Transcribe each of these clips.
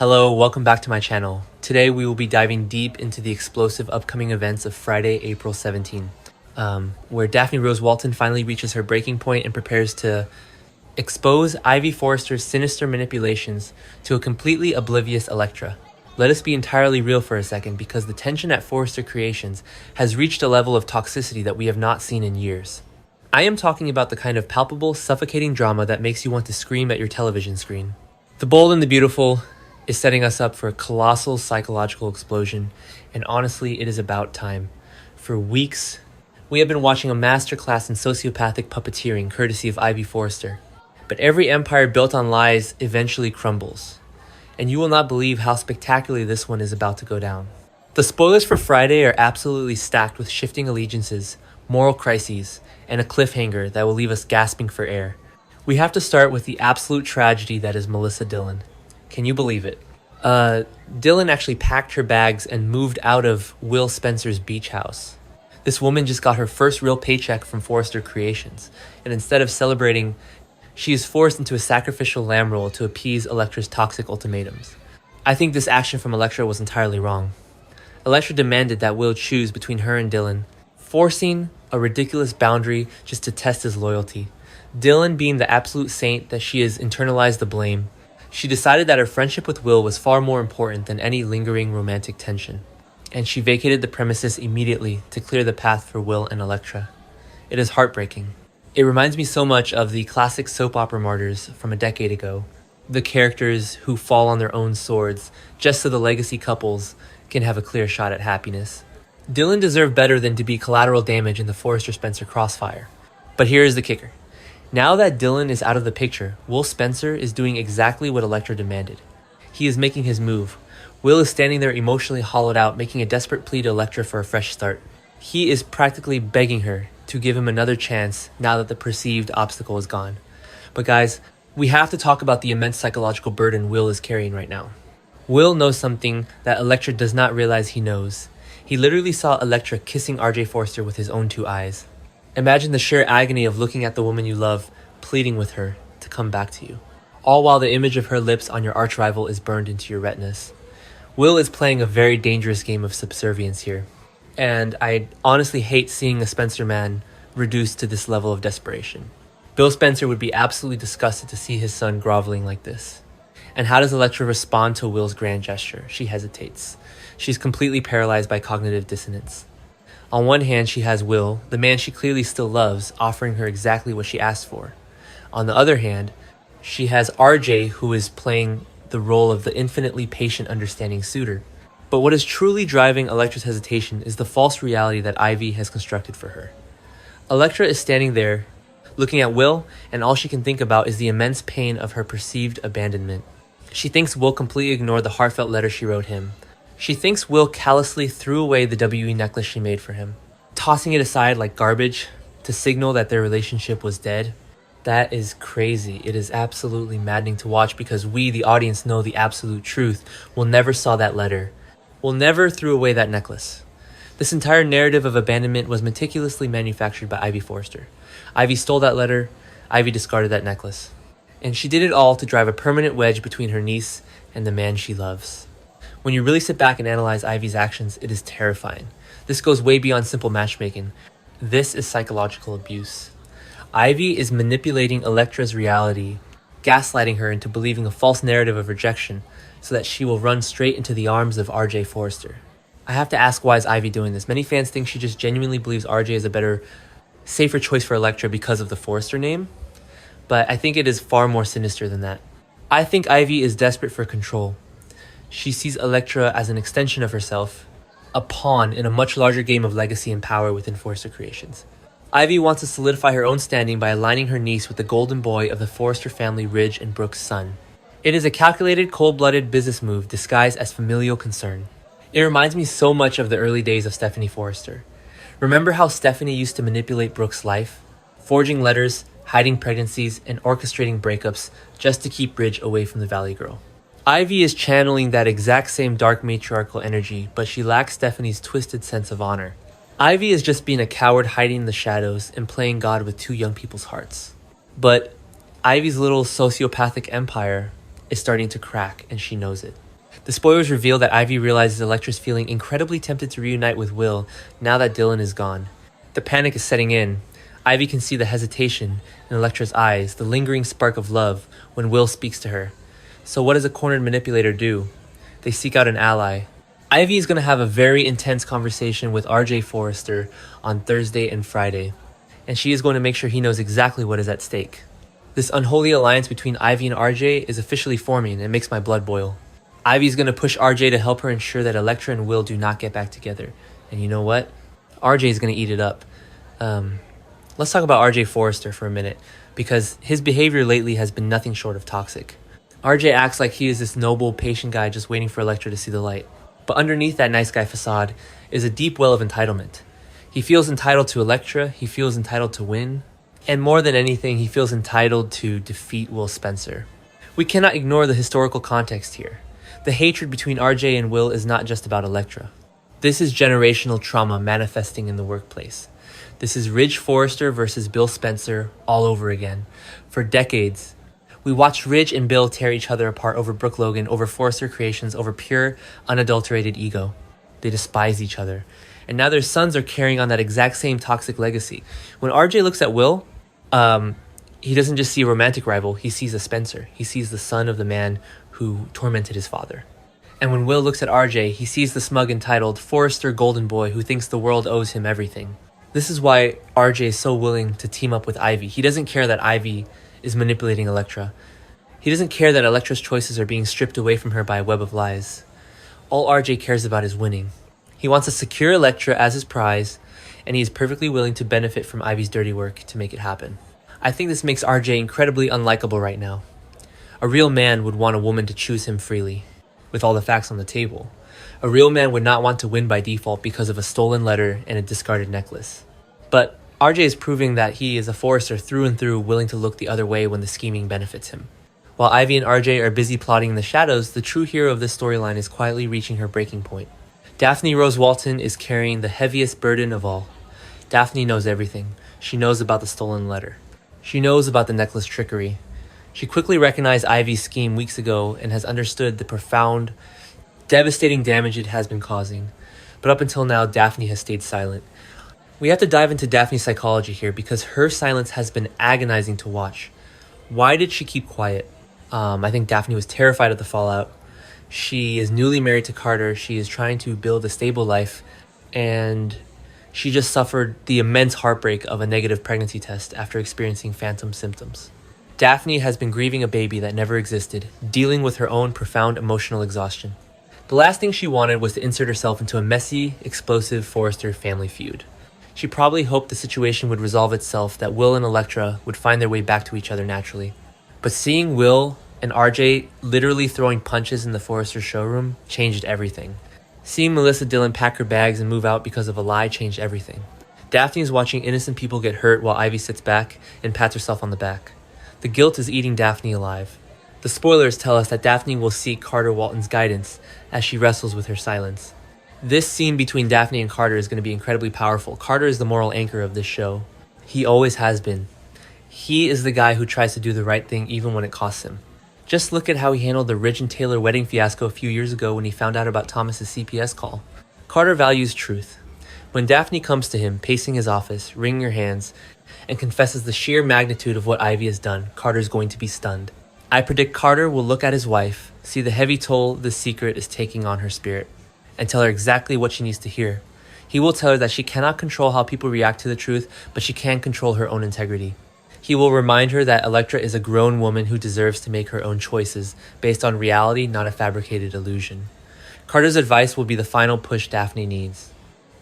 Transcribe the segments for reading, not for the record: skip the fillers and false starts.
Hello, welcome back to my channel. Today we will be diving deep into the explosive upcoming events of Friday, April 17, where Daphne Rose Walton finally reaches her breaking point and prepares to expose Ivy Forrester's sinister manipulations to a completely oblivious Elektra. Let us be entirely real for a second, because the tension at Forrester Creations has reached a level of toxicity that we have not seen in years. I am talking about the kind of palpable, suffocating drama that makes you want to scream at your television screen. The Bold and the Beautiful is setting us up for a colossal psychological explosion, and honestly, it is about time. For weeks, we have been watching a masterclass in sociopathic puppeteering courtesy of Ivy Forrester. But every empire built on lies eventually crumbles, and you will not believe how spectacularly this one is about to go down. The spoilers for Friday are absolutely stacked with shifting allegiances, moral crises, and a cliffhanger that will leave us gasping for air. We have to start with the absolute tragedy that is Melissa Dillon. Can you believe it? Dillon actually packed her bags and moved out of Will Spencer's beach house. This woman just got her first real paycheck from Forrester Creations, and instead of celebrating, she is forced into a sacrificial lamb role to appease Elektra's toxic ultimatums. I think this action from Elektra was entirely wrong. Elektra demanded that Will choose between her and Dillon, forcing a ridiculous boundary just to test his loyalty. Dillon, being the absolute saint that she has internalized the blame, she decided that her friendship with Will was far more important than any lingering romantic tension, and she vacated the premises immediately to clear the path for Will and Elektra. It is heartbreaking. It reminds me so much of the classic soap opera martyrs from a decade ago, the characters who fall on their own swords just so the legacy couples can have a clear shot at happiness. Dillon deserved better than to be collateral damage in the Forrester-Spencer crossfire. But here is the kicker. Now that Dillon is out of the picture, Will Spencer is doing exactly what Elektra demanded. He is making his move. Will is standing there emotionally hollowed out, making a desperate plea to Elektra for a fresh start. He is practically begging her to give him another chance now that the perceived obstacle is gone. But guys, we have to talk about the immense psychological burden Will is carrying right now. Will knows something that Elektra does not realize he knows. He literally saw Elektra kissing RJ Forrester with his own two eyes. Imagine the sheer agony of looking at the woman you love, pleading with her to come back to you, all while the image of her lips on your arch rival is burned into your retinas. Will is playing a very dangerous game of subservience here, and I honestly hate seeing a Spencer man reduced to this level of desperation. Bill Spencer would be absolutely disgusted to see his son groveling like this. And how does Elektra respond to Will's grand gesture? She hesitates. She's completely paralyzed by cognitive dissonance. On one hand, she has Will, the man she clearly still loves, offering her exactly what she asked for. On the other hand, she has RJ, who is playing the role of the infinitely patient, understanding suitor. But what is truly driving Elektra's hesitation is the false reality that Ivy has constructed for her. Elektra is standing there, looking at Will, and all she can think about is the immense pain of her perceived abandonment. She thinks Will completely ignored the heartfelt letter she wrote him. She thinks Will callously threw away the WE necklace she made for him, tossing it aside like garbage to signal that their relationship was dead. That is crazy. It is absolutely maddening to watch, because we, the audience, know the absolute truth. Will never saw that letter. Will never threw away that necklace. This entire narrative of abandonment was meticulously manufactured by Ivy Forrester. Ivy stole that letter. Ivy discarded that necklace. And she did it all to drive a permanent wedge between her niece and the man she loves. When you really sit back and analyze Ivy's actions, it is terrifying. This goes way beyond simple matchmaking. This is psychological abuse. Ivy is manipulating Elektra's reality, gaslighting her into believing a false narrative of rejection so that she will run straight into the arms of RJ Forrester. I have to ask, why is Ivy doing this? Many fans think she just genuinely believes RJ is a better, safer choice for Elektra because of the Forrester name, but I think it is far more sinister than that. I think Ivy is desperate for control. She sees Elektra as an extension of herself, a pawn in a much larger game of legacy and power within Forrester Creations. Ivy wants to solidify her own standing by aligning her niece with the golden boy of the Forrester family, Ridge and Brooke's son. It is a calculated, cold-blooded business move disguised as familial concern. It reminds me so much of the early days of Stephanie Forrester. Remember how Stephanie used to manipulate Brooke's life? Forging letters, hiding pregnancies, and orchestrating breakups just to keep Ridge away from the Valley Girl. Ivy is channeling that exact same dark matriarchal energy, but she lacks Stephanie's twisted sense of honor. Ivy is just being a coward, hiding in the shadows and playing God with two young people's hearts. But Ivy's little sociopathic empire is starting to crack, and she knows it. The spoilers reveal that Ivy realizes Elektra's feeling incredibly tempted to reunite with Will now that Dylan is gone. The panic is setting in. Ivy can see the hesitation in Elektra's eyes, the lingering spark of love when Will speaks to her. So what does a cornered manipulator do? They seek out an ally. Ivy is going to have a very intense conversation with RJ Forrester on Thursday and Friday, and she is going to make sure he knows exactly what is at stake. This unholy alliance between Ivy and RJ is officially forming and it makes my blood boil. Ivy's going to push RJ to help her ensure that Elektra and Will do not get back together. And you know what? RJ is going to eat it up. Let's talk about RJ Forrester for a minute, because his behavior lately has been nothing short of toxic. RJ acts like he is this noble, patient guy just waiting for Elektra to see the light. But underneath that nice guy facade is a deep well of entitlement. He feels entitled to Elektra, he feels entitled to win, and more than anything, he feels entitled to defeat Will Spencer. We cannot ignore the historical context here. The hatred between RJ and Will is not just about Elektra. This is generational trauma manifesting in the workplace. This is Ridge Forrester versus Bill Spencer all over again. For decades, we watched Ridge and Bill tear each other apart over Brooke Logan, over Forrester Creations, over pure, unadulterated ego. They despise each other. And now their sons are carrying on that exact same toxic legacy. When RJ looks at Will, he doesn't just see a romantic rival, he sees a Spencer. He sees the son of the man who tormented his father. And when Will looks at RJ, he sees the smug, entitled Forrester golden boy who thinks the world owes him everything. This is why RJ is so willing to team up with Ivy. He doesn't care that Ivy is manipulating Elektra. He doesn't care that Elektra's choices are being stripped away from her by a web of lies. All RJ cares about is winning. He wants to secure Elektra as his prize, and he is perfectly willing to benefit from Ivy's dirty work to make it happen. I think this makes RJ incredibly unlikable right now. A real man would want a woman to choose him freely, with all the facts on the table. A real man would not want to win by default because of a stolen letter and a discarded necklace. But RJ is proving that he is a Forrester through and through, willing to look the other way when the scheming benefits him. While Ivy and RJ are busy plotting in the shadows, the true hero of this storyline is quietly reaching her breaking point. Daphne Rose Walton is carrying the heaviest burden of all. Daphne knows everything. She knows about the stolen letter. She knows about the necklace trickery. She quickly recognized Ivy's scheme weeks ago and has understood the profound, devastating damage it has been causing. But up until now, Daphne has stayed silent. We have to dive into Daphne's psychology here because her silence has been agonizing to watch. Why did she keep quiet? I think Daphne was terrified of the fallout. She is newly married to Carter. She is trying to build a stable life, and she just suffered the immense heartbreak of a negative pregnancy test after experiencing phantom symptoms. Daphne has been grieving a baby that never existed, dealing with her own profound emotional exhaustion. The last thing she wanted was to insert herself into a messy, explosive Forrester family feud. She probably hoped the situation would resolve itself, that Will and Elektra would find their way back to each other naturally. But seeing Will and RJ literally throwing punches in the Forrester showroom changed everything. Seeing Melissa Dillon pack her bags and move out because of a lie changed everything. Daphne is watching innocent people get hurt while Ivy sits back and pats herself on the back. The guilt is eating Daphne alive. The spoilers tell us that Daphne will seek Carter Walton's guidance as she wrestles with her silence. This scene between Daphne and Carter is going to be incredibly powerful. Carter is the moral anchor of this show. He always has been. He is the guy who tries to do the right thing even when it costs him. Just look at how he handled the Ridge and Taylor wedding fiasco a few years ago when he found out about Thomas's CPS call. Carter values truth. When Daphne comes to him, pacing his office, wringing her hands, and confesses the sheer magnitude of what Ivy has done, Carter's going to be stunned. I predict Carter will look at his wife, see the heavy toll this secret is taking on her spirit, and tell her exactly what she needs to hear. He will tell her that she cannot control how people react to the truth, but she can control her own integrity. He will remind her that Elektra is a grown woman who deserves to make her own choices, based on reality, not a fabricated illusion. Carter's advice will be the final push Daphne needs.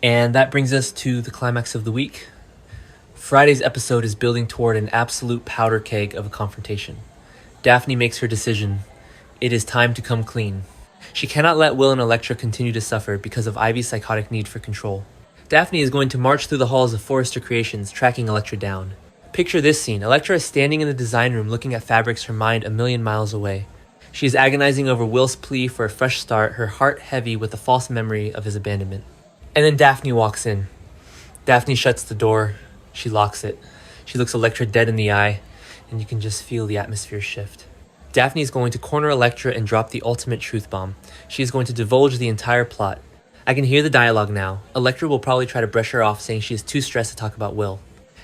And that brings us to the climax of the week. Friday's episode is building toward an absolute powder keg of a confrontation. Daphne makes her decision. It is time to come clean. She cannot let Will and Elektra continue to suffer because of Ivy's psychotic need for control. Daphne is going to march through the halls of Forrester Creations, tracking Elektra down. Picture this scene. Elektra is standing in the design room looking at fabrics her mind a million miles away. She is agonizing over Will's plea for a fresh start, her heart heavy with the false memory of his abandonment. And then Daphne walks in. Daphne shuts the door. She locks it. She looks Elektra dead in the eye, and you can just feel the atmosphere shift. Daphne is going to corner Elektra and drop the ultimate truth bomb. She is going to divulge the entire plot. I can hear the dialogue now. Elektra will probably try to brush her off, saying she is too stressed to talk about Will.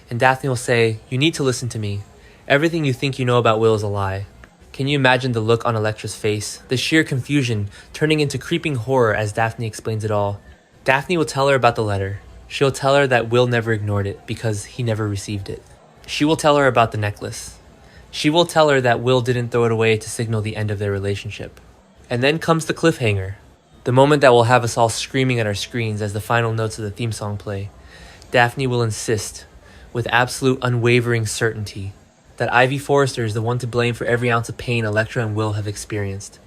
And Daphne will say, "You need to listen to me. Everything you think you know about Will is a lie." Can you imagine the look on Elektra's face? The sheer confusion turning into creeping horror as Daphne explains it all. Daphne will tell her about the letter. She'll tell her that Will never ignored it because he never received it. She will tell her about the necklace. She will tell her that Will didn't throw it away to signal the end of their relationship. And then comes the cliffhanger. The moment that will have us all screaming at our screens as the final notes of the theme song play. Daphne will insist, with absolute unwavering certainty, that Ivy Forrester is the one to blame for every ounce of pain Elektra and Will have experienced.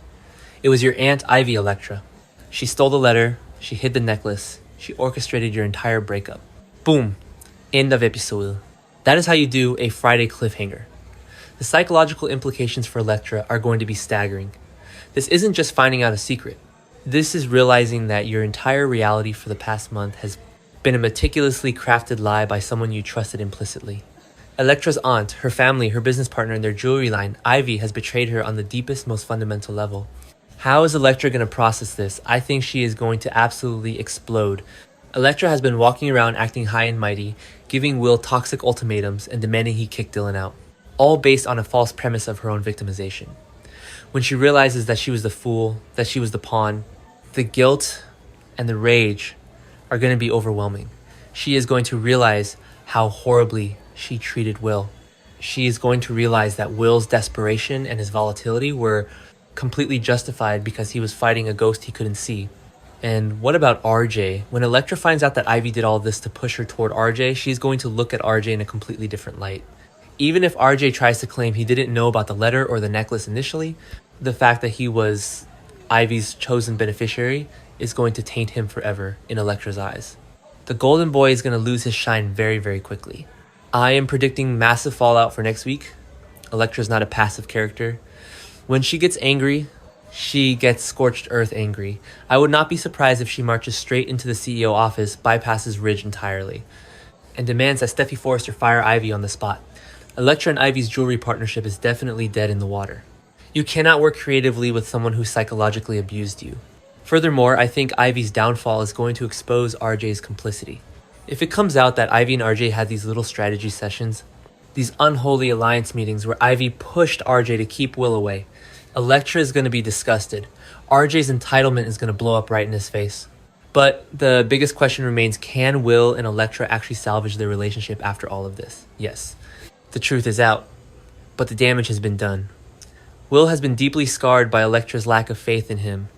It was your Aunt Ivy, Elektra. She stole the letter, she hid the necklace, she orchestrated your entire breakup. Boom. End of episode. That is how you do a Friday cliffhanger. The psychological implications for Elektra are going to be staggering. This isn't just finding out a secret. This is realizing that your entire reality for the past month has been a meticulously crafted lie by someone you trusted implicitly. Elektra's aunt, her family, her business partner, and their jewelry line, Ivy, has betrayed her on the deepest, most fundamental level. How is Elektra going to process this? I think she is going to absolutely explode. Elektra has been walking around acting high and mighty, giving Will toxic ultimatums and demanding he kick Dylan out, all based on a false premise of her own victimization. When she realizes that she was the fool, that she was the pawn, the guilt and the rage are going to be overwhelming. She is going to realize how horribly she treated Will. She is going to realize that Will's desperation and his volatility were completely justified because he was fighting a ghost he couldn't see. And what about RJ? When Elektra finds out that Ivy did all this to push her toward RJ, she's going to look at RJ in a completely different light. Even if RJ tries to claim he didn't know about the letter or the necklace initially, the fact that he was Ivy's chosen beneficiary is going to taint him forever in Elektra's eyes. The golden boy is going to lose his shine very, very quickly. I am predicting massive fallout for next week. Elektra's not a passive character. When she gets angry, she gets scorched earth angry. I would not be surprised if she marches straight into the CEO office, bypasses Ridge entirely, and demands that Steffi Forrester fire Ivy on the spot. Elektra and Ivy's jewelry partnership is definitely dead in the water. You cannot work creatively with someone who psychologically abused you. Furthermore, I think Ivy's downfall is going to expose RJ's complicity. If it comes out that Ivy and RJ had these little strategy sessions, these unholy alliance meetings where Ivy pushed RJ to keep Will away, Elektra is going to be disgusted. RJ's entitlement is going to blow up right in his face. But the biggest question remains, can Will and Elektra actually salvage their relationship after all of this? Yes. The truth is out, but the damage has been done. Will has been deeply scarred by Elektra's lack of faith in him.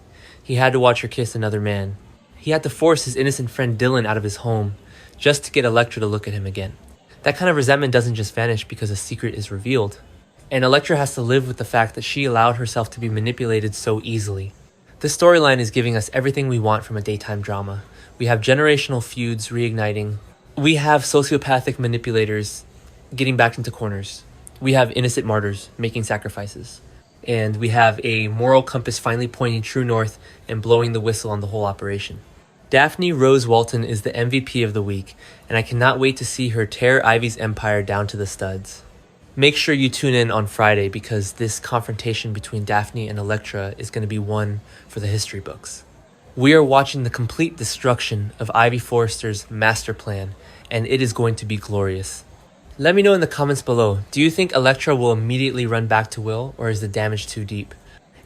He had to watch her kiss another man. He had to force his innocent friend Dylan out of his home just to get Elektra to look at him again. That kind of resentment doesn't just vanish because a secret is revealed. And Elektra has to live with the fact that she allowed herself to be manipulated so easily. This storyline is giving us everything we want from a daytime drama. We have generational feuds reigniting. We have sociopathic manipulators getting backed into corners. We have innocent martyrs making sacrifices. And we have a moral compass finally pointing true north and blowing the whistle on the whole operation. Daphne Rose Walton is the MVP of the week, and I cannot wait to see her tear Ivy's empire down to the studs. Make sure you tune in on Friday because this confrontation between Daphne and Elektra is going to be one for the history books. We are watching the complete destruction of Ivy Forrester's master plan, and it is going to be glorious. Let me know in the comments below, do you think Elektra will immediately run back to Will, or is the damage too deep?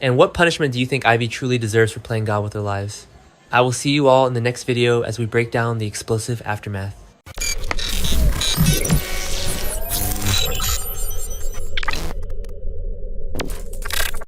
And what punishment do you think Ivy truly deserves for playing God with her lives? I will see you all in the next video as we break down the explosive aftermath.